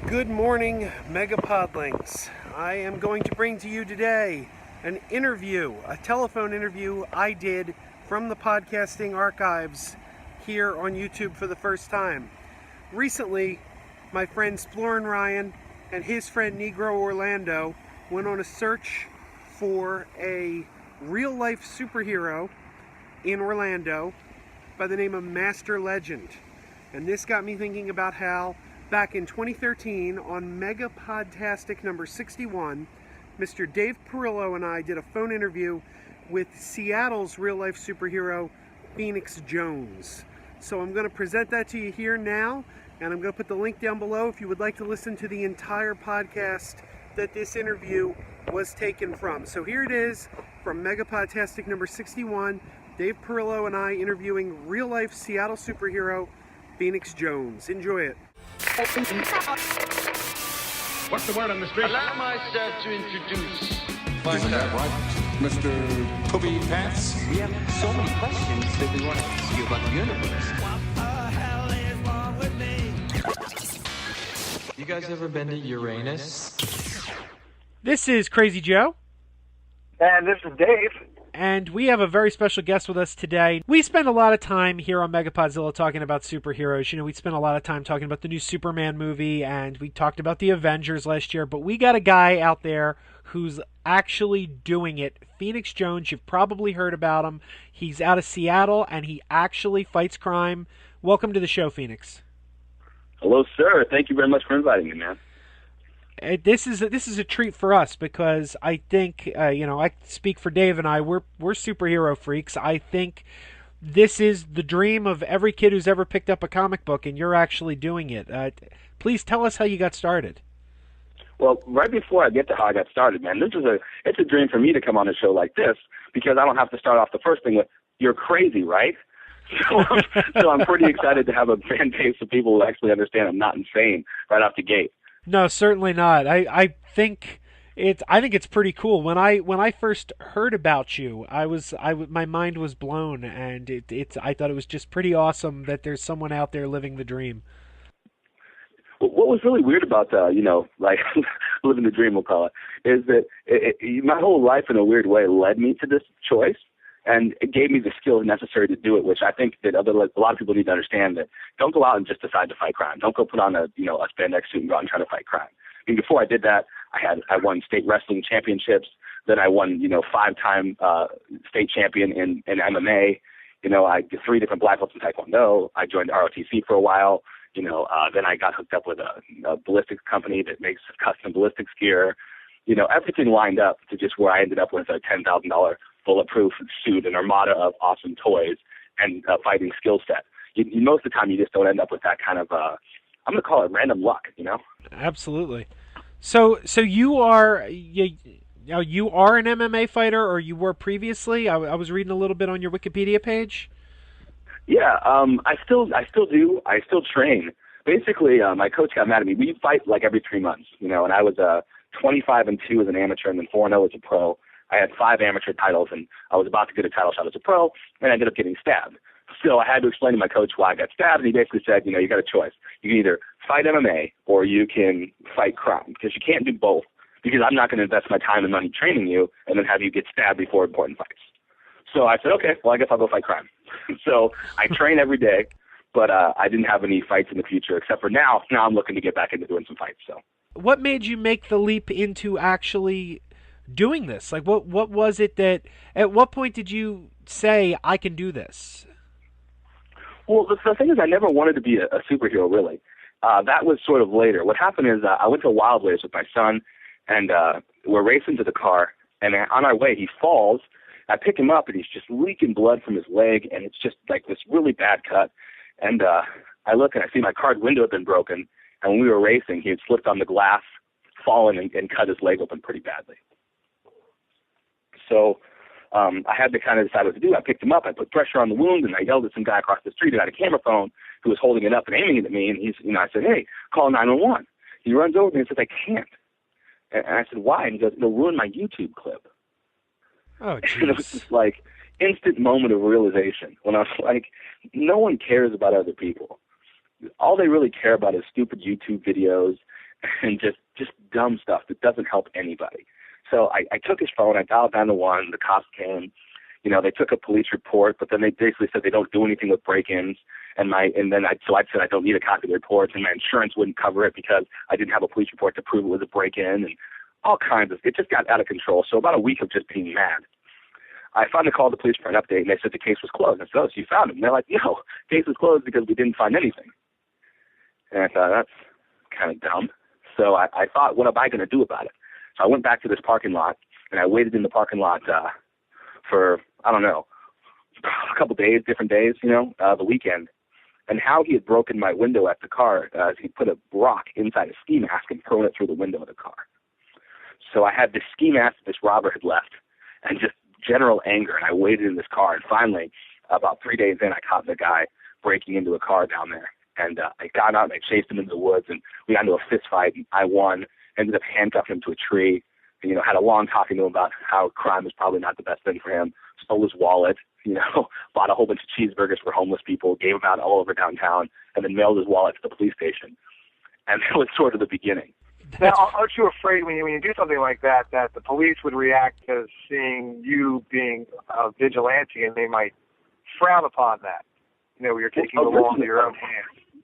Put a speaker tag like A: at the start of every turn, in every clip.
A: Good morning, Megapodlings. I am going to bring to you today an interview, a telephone interview I did from the podcasting archives here on YouTube for the first time. Recently, my friend Splorin Ryan and his friend Negro Orlando went on a search for a real-life superhero in Orlando by the name of Master Legend. And this got me thinking about how back in 2013, on MegaPodTastic number 61, Mr. Dave Perillo and I did a phone interview with Seattle's real-life superhero, Phoenix Jones. So I'm going to present that to you here now, and I'm going to put the link down below if you would like to listen to the entire podcast that this interview was taken from. So here it is from MegaPodTastic number 61, Dave Perillo and I interviewing real-life Seattle superhero, Phoenix Jones. Enjoy it.
B: What's the word on the street?
C: Allow myself to introduce
B: Isn't
C: myself.
B: that right, Mr. Poopy Pants?
D: We have so many questions that we want to ask you about the universe.
E: You guys ever been to Uranus?
A: This is Krazy Joe.
F: And this is Dave.
A: And we have a very special guest with us today. We spend a lot of time here on Megapodzilla talking about superheroes. You know, we spent a lot of time talking about the new Superman movie, and we talked about the Avengers last year, but we got a guy out there who's actually doing it. Phoenix Jones, you've probably heard about him. He's out of Seattle, and he actually fights crime. Welcome to the show, Phoenix.
F: Hello, sir. Thank you very much for inviting me, man.
A: This is a treat for us because I think I speak for Dave and I. We're superhero freaks. I think this is the dream of every kid who's ever picked up a comic book, and you're actually doing it. Please tell us how you got started.
F: Well, right before I get to how I got started, man, it's a dream for me to come on a show like this because I don't have to start off the first thing with "You're crazy, right?" So I'm pretty excited to have a fan base of people who actually understand I'm not insane right off the gate.
A: No, certainly not. I think it's pretty cool. When I first heard about you, my mind was blown, and I thought it was just pretty awesome that there's someone out there living the dream.
F: What was really weird about living the dream, we'll call it, is that my whole life in a weird way led me to this choice. And it gave me the skills necessary to do it, which I think that a lot of people need to understand that don't go out and just decide to fight crime. Don't go put on a spandex suit and go out and try to fight crime. I mean, before I did that, I won state wrestling championships. Then I won, 5-time state champion in MMA. I did 3 different black belts in Taekwondo. I joined ROTC for a while. Then I got hooked up with a ballistics company that makes custom ballistics gear. Everything lined up to just where I ended up with a $10,000 bulletproof suit, an armada of awesome toys, and a fighting skill set. Most of the time, you just don't end up with that kind of, I'm going to call it random luck,
A: Absolutely. So you are an MMA fighter, or you were previously? I was reading a little bit on your Wikipedia page.
F: Yeah, I still do. I still train. Basically, my coach got mad at me. We fight like every 3 months, and I was 25-2 as an amateur, and then 4-0 as a pro. I had 5 amateur titles, and I was about to get a title shot as a pro, and I ended up getting stabbed. So I had to explain to my coach why I got stabbed, and he basically said, you got a choice. You can either fight MMA or you can fight crime, because you can't do both, because I'm not going to invest my time and money training you and then have you get stabbed before important fights. So I said, okay, well, I guess I'll go fight crime. So I train every day, but I didn't have any fights in the future, except for now. Now I'm looking to get back into doing some fights. So,
A: what made you make the leap into actually doing this? Like, what was it that, at what point did you say, I can do this?
F: Well, the thing is, I never wanted to be a superhero, really. That was sort of later. What happened is I went to Wild Ways with my son, and we're racing to the car, and on our way, he falls. I pick him up, and he's just leaking blood from his leg, and it's just like this really bad cut. And I look, and I see my car window had been broken, and when we were racing, he had slipped on the glass, fallen, and cut his leg open pretty badly. So I had to kind of decide what to do. I picked him up. I put pressure on the wound, and I yelled at some guy across the street who had a camera phone who was holding it up and aiming it at me. And I said, hey, call 911. He runs over to me and says, I can't. And I said, why? And he goes, it'll ruin my YouTube clip.
A: Oh, jeez.
F: And it was just like instant moment of realization when I was like, no one cares about other people. All they really care about is stupid YouTube videos and just dumb stuff that doesn't help anybody. So I took his phone, I dialed 911, the cops came, they took a police report, but then they basically said they don't do anything with break-ins, so I said I don't need a copy of the reports, and my insurance wouldn't cover it because I didn't have a police report to prove it was a break-in, and all kinds of, it just got out of control. So about a week of just being mad. I finally called the police for an update, and they said the case was closed. I said, oh, so you found him? And they're like, no, case was closed because we didn't find anything. And I thought, that's kind of dumb. So I thought, what am I going to do about it? So I went back to this parking lot, and I waited in the parking lot for, I don't know, a couple days, different days, the weekend. And how he had broken my window at the car is he put a rock inside a ski mask and thrown it through the window of the car. So I had this ski mask that this robber had left and just general anger, and I waited in this car. And finally, about 3 days in, I caught the guy breaking into a car down there. And I got out and I chased him into the woods, and we got into a fist fight, and I won, ended up handcuffing him to a tree, and, had a long talking to him about how crime was probably not the best thing for him, stole his wallet, bought a whole bunch of cheeseburgers for homeless people, gave them out all over downtown, and then mailed his wallet to the police station. And that was sort of the beginning.
G: Now, aren't you afraid when you do something like that the police would react as seeing you being a vigilante, and they might frown upon that? You're taking the law into your own hands.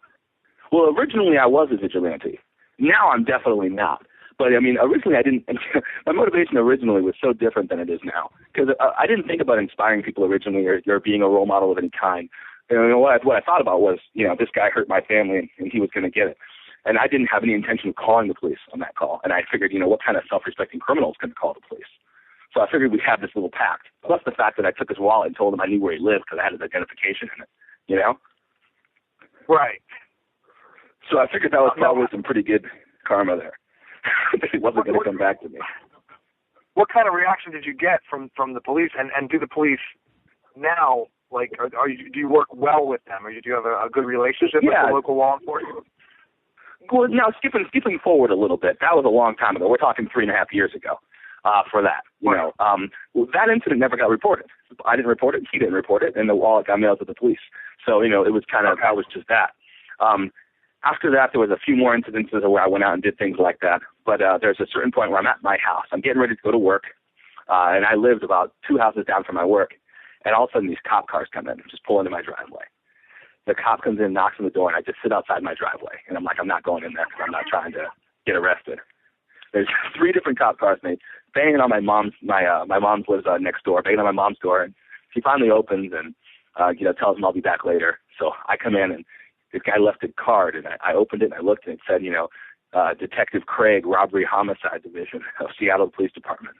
F: Well, originally I was a vigilante. Now I'm definitely not. But, originally I didn't – my motivation originally was so different than it is now. Because I didn't think about inspiring people originally or being a role model of any kind. What I thought about was, this guy hurt my family and he was going to get it. And I didn't have any intention of calling the police on that call. And I figured, what kind of self-respecting criminal is going to call the police? So I figured we'd have this little pact. Plus the fact that I took his wallet and told him I knew where he lived because I had his identification in it,
G: Right.
F: So I figured that was probably some pretty good karma there. He wasn't going to come back to me.
G: What kind of reaction did you get from the police? And do the police now, do you work well with them? Or do you have a good relationship with the local law enforcement?
F: Well, now, skipping forward a little bit, that was a long time ago. We're talking 3.5 years ago for that. That incident never got reported. I didn't report it. He didn't report it. And the wallet got mailed to the police. So, it was kind of, that was just that. After that, there was a few more incidences where I went out and did things like that. But there's a certain point where I'm at my house. I'm getting ready to go to work. And I lived about 2 houses down from my work. And all of a sudden, these cop cars come in and just pull into my driveway. The cop comes in, knocks on the door, and I just sit outside my driveway. And I'm like, I'm not going in there because I'm not trying to get arrested. There's 3 different cop cars, and they banging on my mom's. My mom lives next door, banging on my mom's door, and she finally opens and tells him I'll be back later. So I come in, and this guy left a card, and I opened it, and I looked, and it said, Detective Craig, Robbery Homicide Division of Seattle Police Department.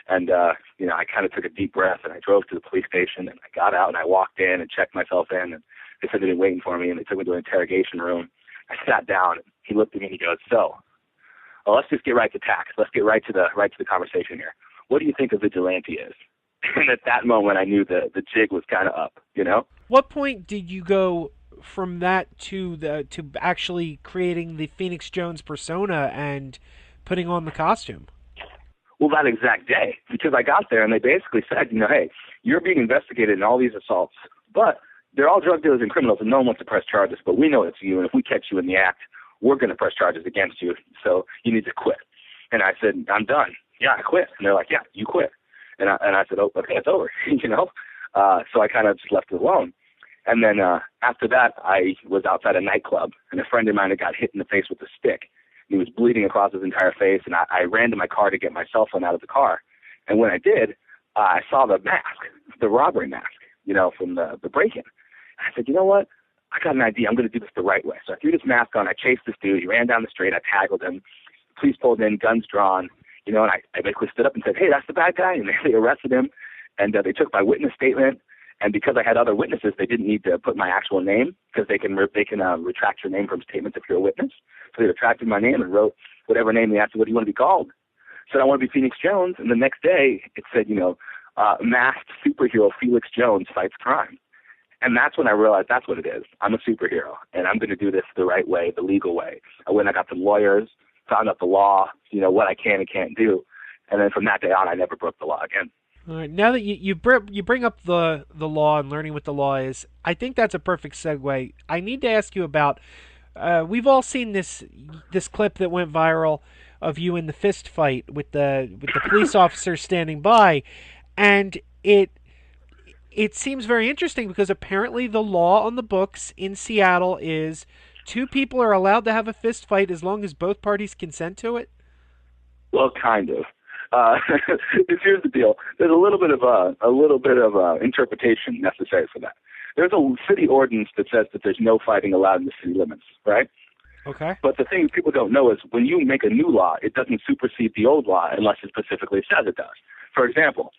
F: And I kind of took a deep breath, and I drove to the police station, and I got out, and I walked in and checked myself in, and they said they'd been waiting for me, and they took me to an interrogation room. I sat down, and he looked at me, and he goes, let's just get right to tax. Let's get right to the conversation here. What do you think a vigilante is? And at that moment, I knew the jig was kind of up,
A: What point did you go from that to actually creating the Phoenix Jones persona and putting on the costume?
F: Well, that exact day, because I got there, and they basically said, hey, you're being investigated in all these assaults, but they're all drug dealers and criminals, and no one wants to press charges, but we know it's you, and if we catch you in the act, we're going to press charges against you, so you need to quit. And I said, I'm done. Yeah, I quit. And they're like, yeah, you quit. And I said, oh, okay, it's over, So I kind of just left it alone. And then after that, I was outside a nightclub, and a friend of mine had got hit in the face with a stick. He was bleeding across his entire face, and I ran to my car to get my cell phone out of the car. And when I did, I saw the mask, the robbery mask, from the break-in. I said, you know what? I got an idea. I'm going to do this the right way. So I threw this mask on. I chased this dude. He ran down the street. I tackled him. Police pulled in, guns drawn. And I basically stood up and said, hey, that's the bad guy. And they arrested him. And they took my witness statement. And because I had other witnesses, they didn't need to put my actual name because they can retract your name from statements if you're a witness. So they retracted my name and wrote whatever name they asked me, what do you want to be called? I said, I want to be Phoenix Jones. And the next day it said, masked superhero Felix Jones fights crime. And that's when I realized that's what it is. I'm a superhero, and I'm going to do this the right way, the legal way. I went and I got some lawyers, found out the law, what I can and can't do. And then from that day on, I never broke the law again.
A: All right. Now that you bring up the law and learning what the law is, I think that's a perfect segue. I need to ask you about we've all seen this clip that went viral of you in the fist fight with the police officer standing by, and it seems very interesting because apparently the law on the books in Seattle is 2 people are allowed to have a fist fight as long as both parties consent to it.
F: Well, kind of. Here's the deal. There's a little bit of interpretation necessary for that. There's a city ordinance that says that there's no fighting allowed in the city limits, right?
A: Okay.
F: But the thing people don't know is when you make a new law, it doesn't supersede the old law unless it specifically says it does. For example,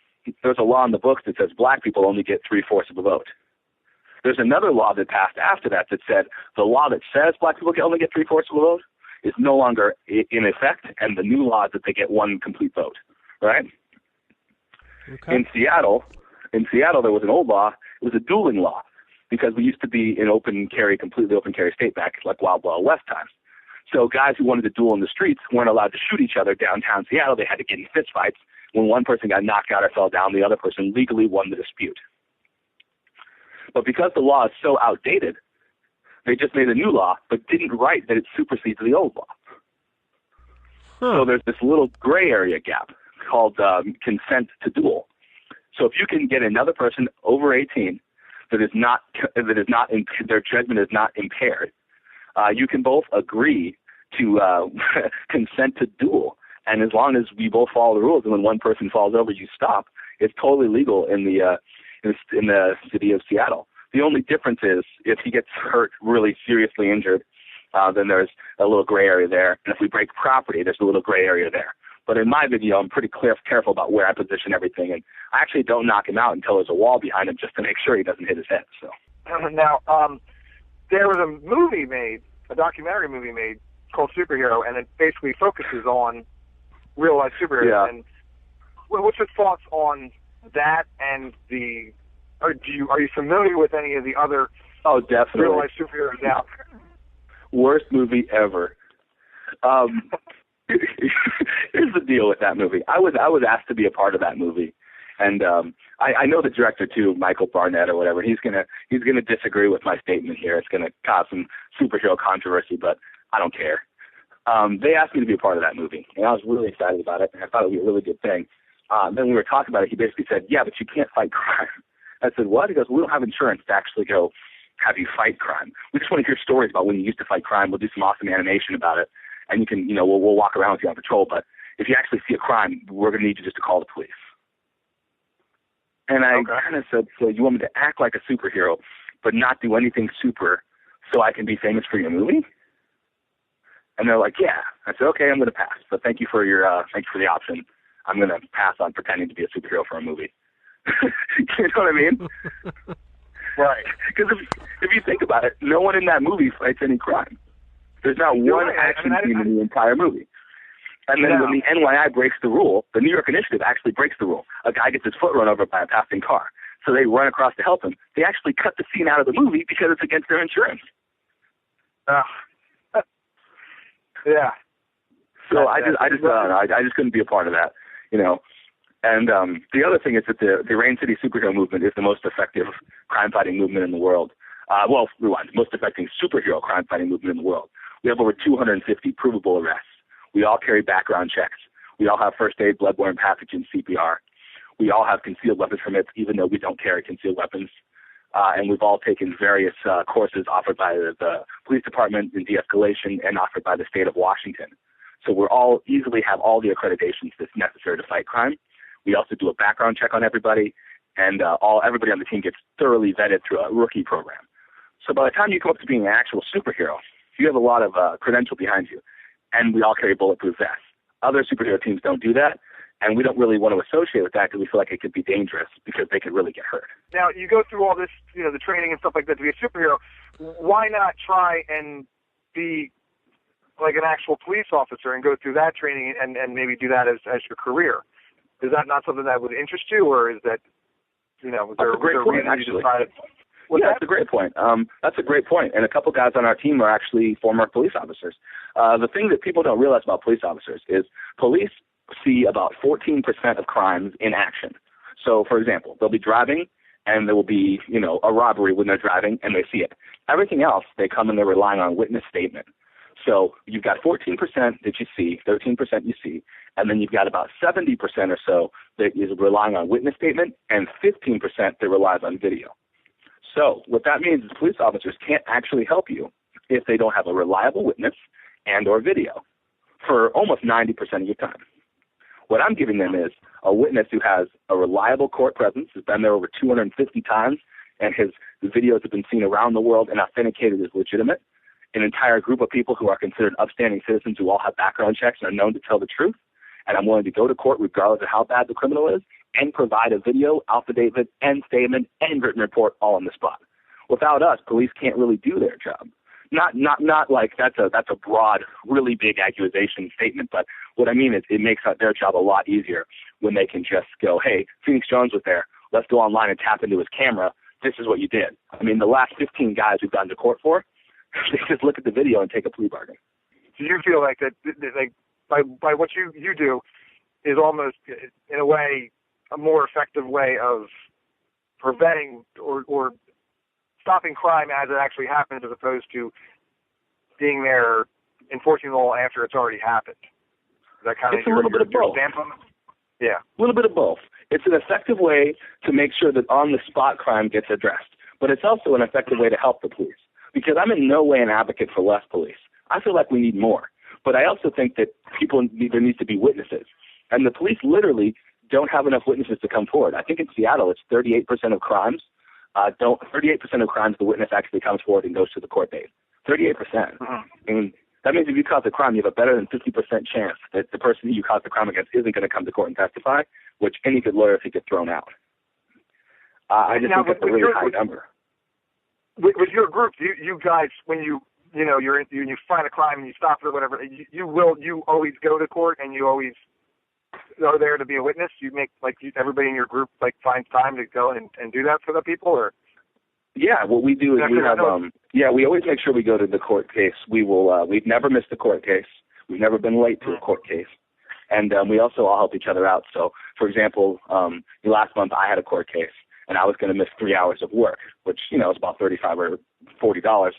F: there's a law in the books that says black people only get 3/4 of a vote. There's another law that passed after that said the law that says black people only get 3/4 of a vote is no longer in effect, and the new law is that they get 1 complete vote, right?
A: Okay.
F: In Seattle, there was an old law. It was a dueling law because we used to be in completely open carry state back like Wild Wild West times. So guys who wanted to duel in the streets weren't allowed to shoot each other downtown Seattle. They had to get in fistfights. When one person got knocked out or fell down, the other person legally won the dispute. But because the law is so outdated, they just made a new law, but didn't write that it supersedes the old law. So there's this little gray area gap called consent to duel. So if you can get another person over 18 their judgment is not impaired, you can both agree to consent to duel. And as long as we both follow the rules, and when one person falls over, you stop, it's totally legal in the city of Seattle. The only difference is if he gets hurt, really seriously injured, then there's a little gray area there. And if we break property, there's a little gray area there. But in my video, I'm pretty careful about where I position everything. And I actually don't knock him out until there's a wall behind him just to make sure he doesn't hit his head. So
G: now, there was a documentary movie made called Superhero, and it basically focuses on real-life superheroes.
F: Yeah.
G: And what's your thoughts on that and are you familiar with any of the other
F: definitely
G: real-life superheroes out there?
F: Worst movie ever. Here's the deal with that movie. I was asked to be a part of that movie, and I know the director too, Michael Barnett or whatever. He's gonna disagree with my statement here. It's gonna cause some superhero controversy, but I don't care. They asked me to be a part of that movie, and I was really excited about it, and I thought it would be a really good thing. Then we were talking about it. He basically said, "Yeah, but you can't fight crime." I said, "What?" He goes, "We don't have insurance to actually go have you fight crime. We just want to hear stories about when you used to fight crime. We'll do some awesome animation about it, and you can, we'll walk around with you on patrol. But if you actually see a crime, we're going to need you just to call the police." And I kind of said, "So you want me to act like a superhero, but not do anything super, so I can be famous for your movie?" And they're like, "Yeah." I said, "Okay, I'm going to pass. But thank you for the option. I'm going to pass on pretending to be a superhero for a movie." You know what I mean? Right. Because if you think about it, no one in that movie fights any crime. There's not one action scene in the entire movie. And then when the NYI breaks the rule, the New York Initiative actually breaks the rule. A guy gets his foot run over by a passing car. So they run across to help him. They actually cut the scene out of the movie because it's against their insurance.
G: Yeah.
F: So I just couldn't be a part of that, And the other thing is that the Rain City superhero movement is the most effective crime-fighting movement in the world. Most effective superhero crime-fighting movement in the world. We have over 250 provable arrests. We all carry background checks. We all have first aid, bloodborne pathogen, CPR. We all have concealed weapons permits, even though we don't carry concealed weapons. And we've all taken various courses offered by the police department in de-escalation and offered by the state of Washington. So we all easily have all the accreditations that's necessary to fight crime. We also do a background check on everybody, and everybody on the team gets thoroughly vetted through a rookie program. So by the time you come up to being an actual superhero, you have a lot of credential behind you, and we all carry bulletproof vests. Other superhero teams don't do that, and we don't really want to associate with that because we feel like it could be dangerous because they could really get hurt.
G: Now, you go through all this, the training and stuff like that to be a superhero. Why not try and be like an actual police officer and go through that training and maybe do that as your career? Is that not something that would interest you, or is that, was there a reason you decided?
F: That's a great point. That's a great point. And a couple guys on our team are actually former police officers. The thing that people don't realize about police officers is police see about 14% of crimes in action. So, for example, they'll be driving, and there will be, a robbery when they're driving and they see it. Everything else, they come and they're relying on witness statement. So you've got 14% that you see, 13% you see, and then you've got about 70% or so that is relying on witness statement, and 15% that relies on video. So what that means is police officers can't actually help you if they don't have a reliable witness and or video for almost 90% of your time. What I'm giving them is a witness who has a reliable court presence, has been there over 250 times, and his videos have been seen around the world and authenticated as legitimate. An entire group of people who are considered upstanding citizens who all have background checks and are known to tell the truth. And I'm willing to go to court regardless of how bad the criminal is and provide a video, affidavit, and statement, and written report all on the spot. Without us, police can't really do their job. Not like that's a broad, really big accusation statement, but what I mean is it makes their job a lot easier when they can just go, hey, Phoenix Jones was there. Let's go online and tap into his camera. This is what you did. I mean, the last 15 guys we've gone to court for, they just look at the video and take a plea bargain.
G: Do you feel like that, like by what you do is almost, in a way, a more effective way of preventing or stopping crime as it actually happens, as opposed to being there enforcing the law after it's already happened? Is that kind
F: of a little bit of both. Yeah, a little bit of both. It's an effective way to make sure that on-the-spot crime gets addressed, but it's also an effective way to help the police, because I'm in no way an advocate for less police. I feel like we need more, but I also think that there needs to be witnesses, and the police literally don't have enough witnesses to come forward. I think in Seattle it's 38% of crimes. 38% of crimes the witness actually comes forward and goes to the court date. 38%. I mean, that means if you cause a crime, you have a better than 50% chance that the person you caused the crime against isn't going to come to court and testify, which any good lawyer could get thrown out. I just think that's a really high number.
G: With your group, you guys, when you find a crime and you stop it or whatever, you always go to court and you always are there to be a witness? You make everybody in your group finds time to go and do that for the people, or? Yeah,
F: what we do is we have we always make sure we go to the court case. We've never missed a court case. We've never been late to a court case. And we also all help each other out. So, for example, last month I had a court case, and I was going to miss 3 hours of work, which, is about $35 or $40.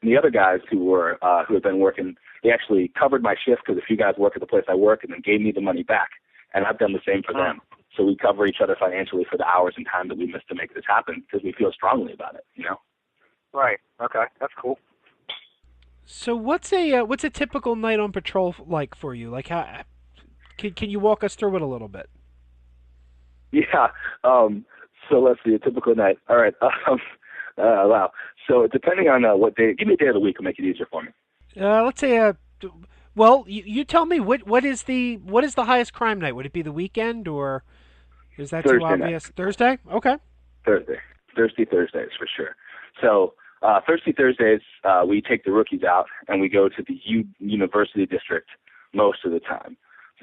F: And the other guys who had been working, they actually covered my shift because a few guys work at the place I work and then gave me the money back. And I've done the same for them. So we cover each other financially for the hours and time that we missed to make this happen because we feel strongly about it,
G: Right. Okay. That's cool.
A: So what's a typical night on patrol like for you? Like, how can you walk us through it a little bit?
F: Yeah. So let's see, a typical night. All right. Wow. So depending on what day, give me a day of the week will make it easier for me.
A: Let's say well, you tell me what is the highest crime night? Would it be the weekend, or is that
F: Thursday
A: too obvious?
F: Night.
A: Thursday? Okay.
F: Thursdays for sure. So Thursdays we take the rookies out and we go to the University District most of the time.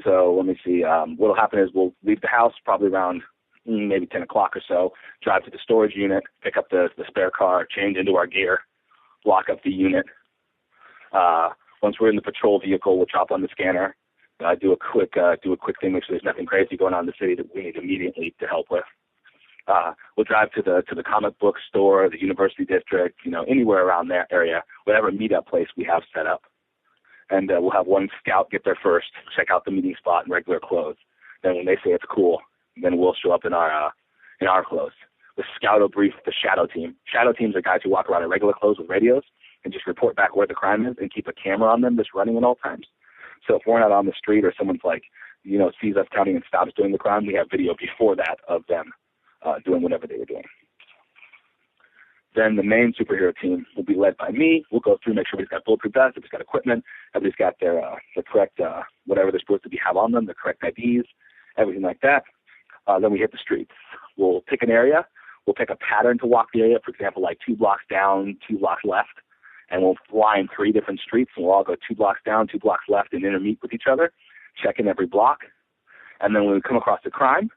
F: So let me see. What'll happen is we'll leave the house probably around maybe 10 o'clock or so, drive to the storage unit, pick up the spare car, change into our gear, lock up the unit. Once we're in the patrol vehicle, we'll drop on the scanner, do a quick thing, make sure there's nothing crazy going on in the city that we need immediately to help with. We'll drive to the comic book store, the University District, anywhere around that area, whatever meetup place we have set up. And we'll have one scout get there first, check out the meeting spot in regular clothes. Then when they say it's cool, then we'll show up in our clothes. The scout will brief the shadow team. Shadow teams are guys who walk around in regular clothes with radios and just report back where the crime is and keep a camera on them that's running at all times. So if we're not on the street or someone's sees us counting and stops doing the crime, we have video before that of them doing whatever they were doing. Then the main superhero team will be led by me. We'll go through, make sure everybody's got bulletproof vests, everybody's got equipment, everybody's got their the correct whatever they're supposed to have on them, the correct IDs, everything like that. Then we hit the streets. We'll pick an area. We'll pick a pattern to walk the area, for example, like 2 blocks down, 2 blocks left. And we'll line 3 different streets, and we'll all go 2 blocks down, 2 blocks left, and intermeet with each other, check in every block. And then when we come across a crime,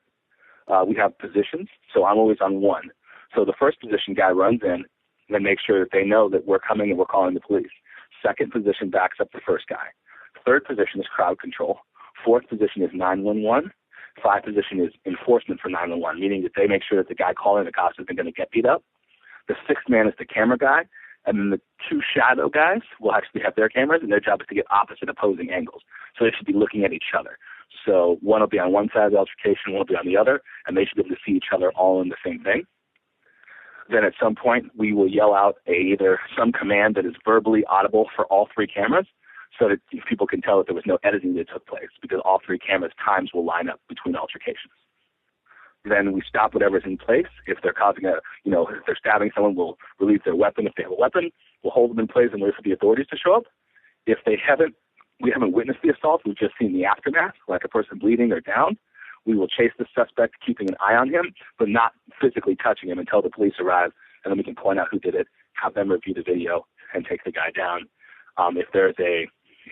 F: we have positions. So I'm always on 1. So the first position guy runs in and then makes sure that they know that we're coming and we're calling the police. Second position backs up the first guy. Third position is crowd control. Fourth position is 911. 5 position is enforcement for 911, meaning that they make sure that the guy calling the cops isn't going to get beat up. The 6th man is the camera guy, and then the 2 shadow guys will actually have their cameras, and their job is to get opposite opposing angles. So they should be looking at each other. So one will be on one side of the altercation, one will be on the other, and they should be able to see each other all in the same thing. Then at some point, we will yell out either some command that is verbally audible for all 3 cameras, so that people can tell that there was no editing that took place, because all 3 cameras' times will line up between altercations. Then we stop whatever's in place. If they're causing if they're stabbing someone, we'll release their weapon. If they have a weapon, we'll hold them in place and wait for the authorities to show up. If we haven't witnessed the assault, we've just seen the aftermath, like a person bleeding or down, we will chase the suspect, keeping an eye on him, but not physically touching him until the police arrive, and then we can point out who did it, have them review the video, and take the guy down. If there's a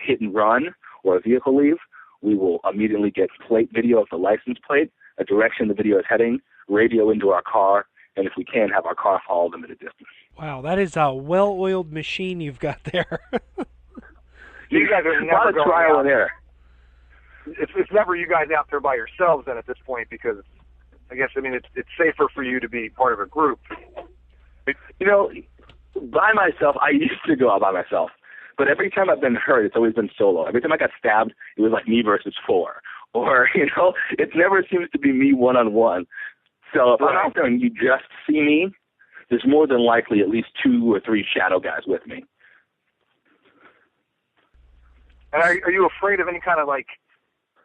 F: hit and run or a vehicle leave, we will immediately get plate video of the license plate, a direction the video is heading, radio into our car, and if we can, have our car follow them at a distance.
A: Wow, that is a well-oiled machine you've got there.
G: You guys are
F: a
G: never
F: lot of trial and error.
G: It's never you guys out there by yourselves then at this point, because I guess, it's safer for you to be part of a group.
F: By myself, I used to go out by myself. But every time I've been hurt, it's always been solo. Every time I got stabbed, it was like me versus 4. Or, it never seems to be me one-on-one. So if I'm out there and you just see me, there's more than likely at least 2 or 3 shadow guys with me.
G: And are you afraid of any kind of,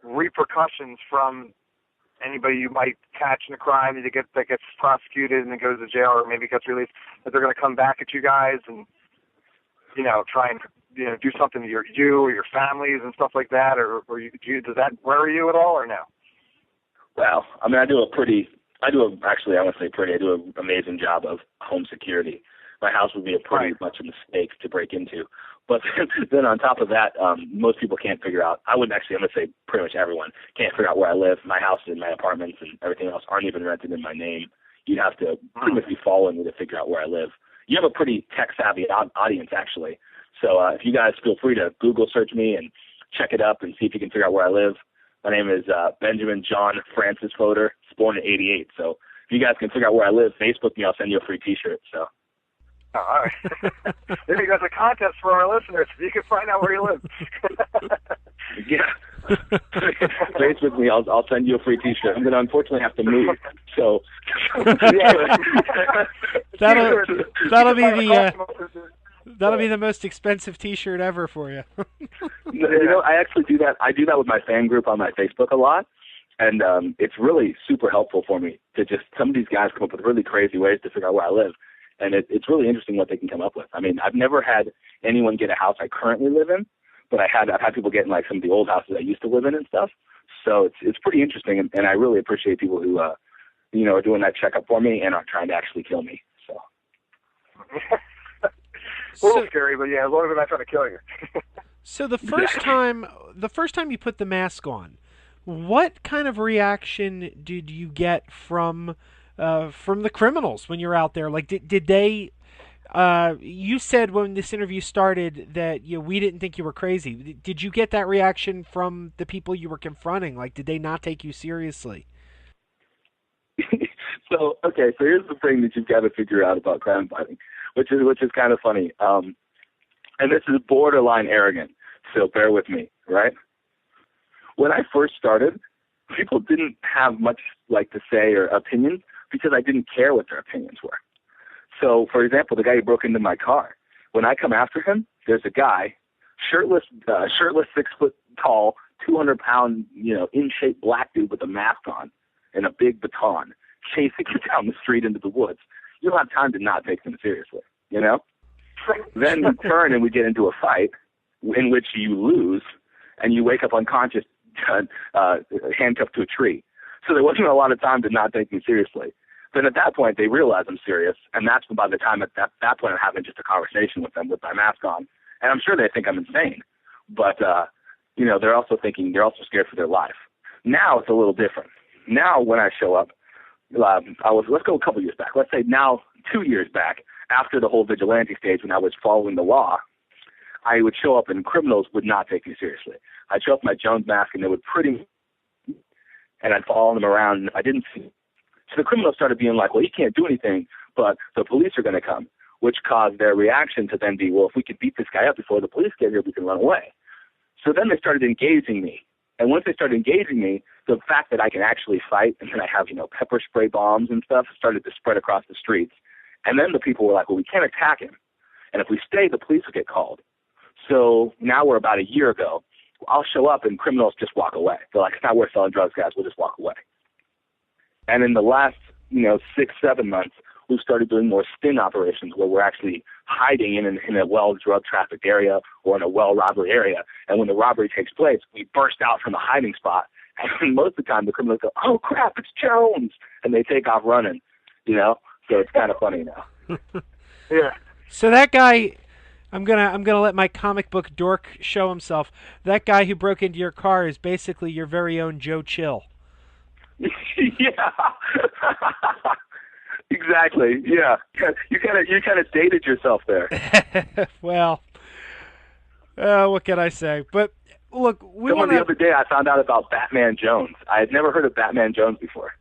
G: repercussions from anybody you might catch in a crime that gets prosecuted and then goes to jail or maybe gets released, that they're going to come back at you guys and, try and do something to you or your families and stuff like that, or does that worry you at all, or no?
F: Well, I do an amazing job of home security. My house would be pretty much a mistake to break into. But then on top of that, most people can't figure out, I'm going to say pretty much everyone can't figure out where I live. My house and my apartments and everything else aren't even rented in my name. You'd have to pretty much be following me to figure out where I live. You have a pretty tech-savvy audience, actually. So if you guys feel free to Google search me and check it up and see if you can figure out where I live. My name is Benjamin John Francis Fodor, born in 88. So if you guys can figure out where I live, Facebook me, I'll send you a free T-shirt. So.
G: Oh, all right. Maybe that's a contest for our listeners. You can find out where you live.
F: Yeah. Facebook me, I'll send you a free T-shirt. I'm going to unfortunately have to move. So.
A: That'll be the most expensive T-shirt ever for you.
F: I actually do that. I do that with my fan group on my Facebook a lot, and it's really super helpful for me to just, some of these guys come up with really crazy ways to figure out where I live, and it's really interesting what they can come up with. I've never had anyone get a house I currently live in, but I've had people get in some of the old houses I used to live in and stuff. So it's pretty interesting, and I really appreciate people who are doing that checkup for me and aren't trying to actually kill me. So.
G: A little scary, but yeah, as long as they're not trying to kill you.
A: So the first time you put the mask on, what kind of reaction did you get from the criminals when you're out there? Did they? You said when this interview started that we didn't think you were crazy. Did you get that reaction from the people you were confronting? Did they not take you seriously?
F: So here's the thing that you've got to figure out about crime fighting, which is kind of funny. And this is borderline arrogant, so bear with me, right? When I first started, people didn't have much to say or opinions because I didn't care what their opinions were. So, for example, the guy who broke into my car, when I come after him, there's a guy, shirtless, 6 foot tall, 200-pound, in shape black dude with a mask on and a big baton chasing you down the street into the woods. You don't have time to not take them seriously, Then you turn and we get into a fight in which you lose and you wake up unconscious, handcuffed to a tree. So there wasn't a lot of time to not take me seriously. Then at that point, they realize I'm serious, and that's by the time at that point I'm having just a conversation with them with my mask on. And I'm sure they think I'm insane. But, they're also scared for their life. Now it's a little different. Now when I show up, let's go a couple years back. Let's say now 2 years back, after the whole vigilante stage when I was following the law, I would show up and criminals would not take me seriously. I'd show up in my Jones mask and they would and I'd follow them around, and if I didn't see, so the criminals started being like, well, you can't do anything, but the police are going to come, which caused their reaction to then be, well, if we could beat this guy up before the police get here, we can run away. So then they started engaging me. And once they started engaging me, the fact that I can actually fight, and then I have, pepper spray bombs and stuff, started to spread across the streets. And then the people were like, well, we can't attack him. And if we stay, the police will get called. So now we're about a year ago. I'll show up and criminals just walk away. They're like, it's not worth selling drugs, guys. We'll just walk away. And in the last, 6-7 months, we've started doing more sting operations where we're actually hiding in a well-drug trafficked area or in a well-robbery area. And when the robbery takes place, we burst out from the hiding spot. And most of the time, the criminals go, oh, crap, it's Jones. And they take off running, So it's kind of funny now.
G: Yeah.
A: So that guy, I'm gonna let my comic book dork show himself. That guy who broke into your car is basically your very own Joe Chill.
F: Yeah. Exactly. Yeah. You kind of dated yourself there.
A: Well, what can I say? But look,
F: the other day I found out about Batman Jones. I had never heard of Batman Jones before.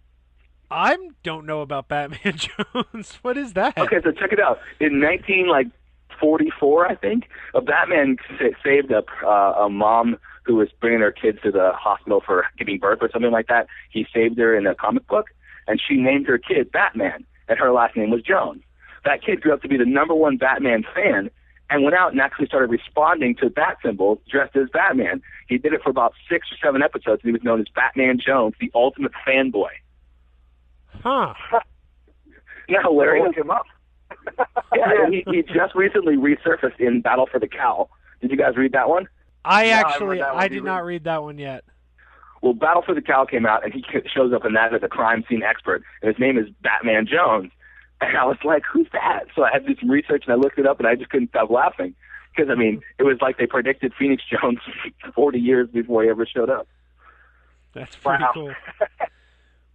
A: I don't know about Batman Jones. What is that?
F: Okay, so check it out. In 1944, I think, a Batman saved a mom who was bringing her kids to the hospital for giving birth or something like that. He saved her in a comic book, and she named her kid Batman, and her last name was Jones. That kid grew up to be the #1 Batman fan and went out and actually started responding to bat symbols dressed as Batman. He did it for about 6 or 7 episodes, and he was known as Batman Jones, the ultimate fanboy.
A: Huh.
F: Isn't that hilarious?
G: Look him up.
F: Yeah, and he just recently resurfaced in Battle for the Cow. Did you guys read that one?
A: I did not read that one yet.
F: Well, Battle for the Cow came out, and he shows up in that as a crime scene expert, and his name is Batman Jones. And I was like, who's that? So I had to do some research, and I looked it up, and I just couldn't stop laughing. Because, it was like they predicted Phoenix Jones 40 years before he ever showed up.
A: That's pretty cool.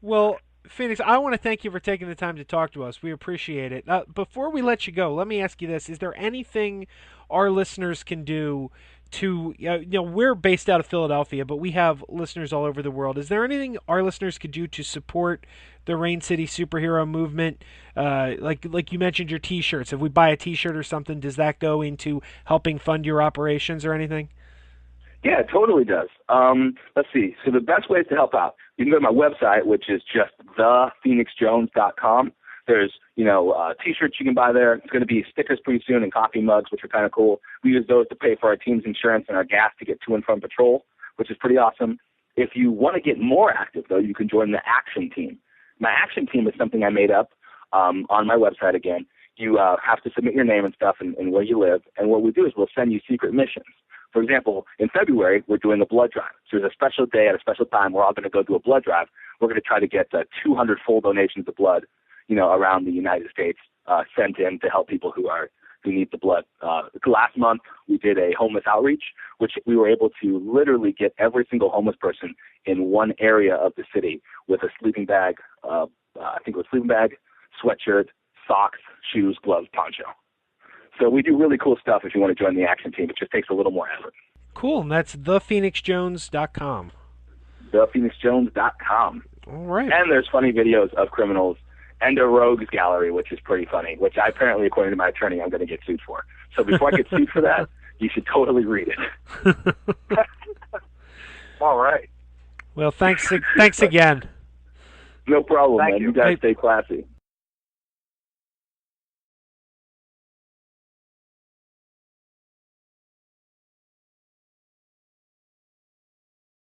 A: Well, Phoenix, I want to thank you for taking the time to talk to us. We appreciate it. Before we let you go, let me ask you this. Is there anything our listeners can do to, we're based out of Philadelphia, but we have listeners all over the world. Is there anything our listeners could do to support the Rain City superhero movement? Like you mentioned your T-shirts. If we buy a T-shirt or something, does that go into helping fund your operations or anything?
F: Yeah, it totally does. Let's see. So the best way is to help out. You can go to my website, which is just thephoenixjones.com. There's, T-shirts you can buy there. It's going to be stickers pretty soon and coffee mugs, which are kind of cool. We use those to pay for our team's insurance and our gas to get to and from patrol, which is pretty awesome. If you want to get more active, though, you can join the Action Team. My Action Team is something I made up on my website again. You have to submit your name and stuff and where you live, and what we do is we'll send you secret missions. For example, in February, we're doing a blood drive. So there's a special day at a special time. We're all going to go do a blood drive. We're going to try to get 200 full donations of blood, around the United States sent in to help people who need the blood. Last month, we did a homeless outreach, which we were able to literally get every single homeless person in one area of the city with a sleeping bag, sweatshirt, socks, shoes, gloves, poncho. So we do really cool stuff if you want to join the Action Team. It just takes a little more effort.
A: Cool, and that's thephoenixjones.com.
F: Thephoenixjones.com.
A: All right.
F: And there's funny videos of criminals and a rogues gallery, which is pretty funny, which I apparently, according to my attorney, I'm going to get sued for. So before I get sued for that, you should totally read it.
G: All right.
A: Well, thanks again.
F: No problem, man.
G: Thank you.
F: You guys stay classy.